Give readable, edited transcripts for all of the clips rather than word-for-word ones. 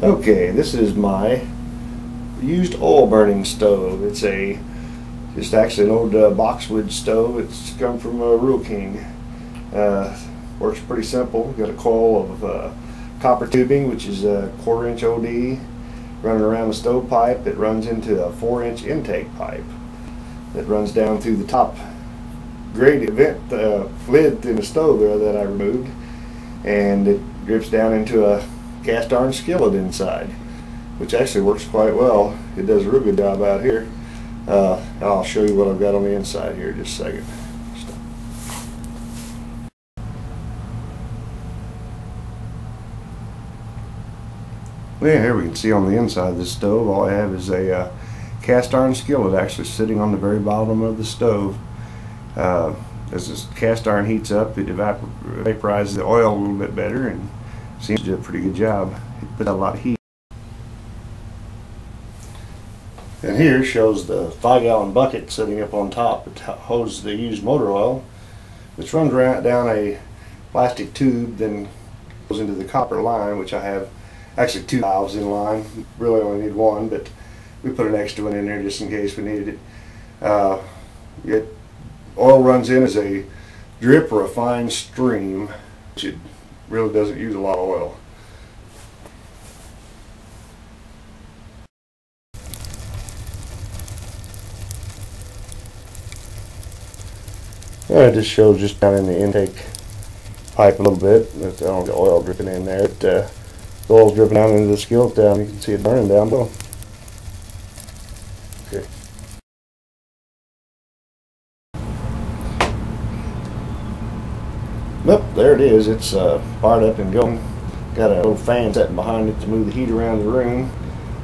Okay, this is my used oil burning stove. It's just actually an old boxwood stove. It's come from Rural King. Works pretty simple. Got a coil of copper tubing, which is a 1/4 inch OD, running around the stove pipe. It runs into a 4-inch intake pipe that runs down through the top gradient lid in the stove there that I removed, and it drips down into a cast iron skillet inside, which actually works quite well. It does a real good job out here. I'll show you what I've got on the inside here in just a second. Yeah, here we can see on the inside of the stove, all I have is a cast iron skillet actually sitting on the very bottom of the stove. As this cast iron heats up, it vaporizes the oil a little bit better and seems to do a pretty good job. It puts out a lot of heat. And here shows the 5-gallon bucket sitting up on top. It hoses the used motor oil, which runs down a plastic tube, then goes into the copper line, which I have actually 2 valves in line. Really only need 1, but we put an extra one in there just in case we needed it. Oil runs in as a drip or a fine stream, which it really doesn't use a lot of oil. It just shows just down in the intake pipe a little bit. There's the oil dripping in there. The oil's dripping down into the skillet down. You can see it burning down below. Okay. Yep, there it is. It's fired up and going. Got a little fan setting behind it to move the heat around the room.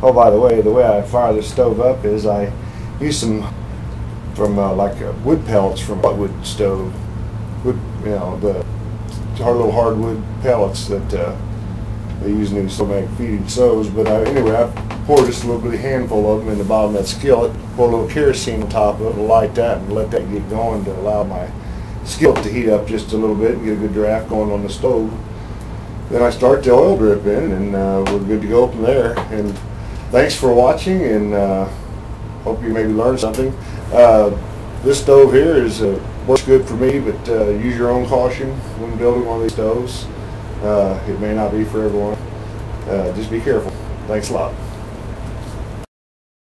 Oh, by the way I fire this stove up is I use some from like wood pellets from a wood stove. The little hardwood pellets that they use in these automatic feeding stoves. But anyway, I pour just a little bit of handful of them in the bottom of that skillet. Pour a little kerosene on top of it, light that, and let that get going to allow my skillet to heat up just a little bit and get a good draft going on the stove. Then I start the oil drip in, and we're good to go from there. And thanks for watching, and hope you maybe learned something. This stove here works good for me, but use your own caution when building one of these stoves. It may not be for everyone. Just be careful. Thanks a lot.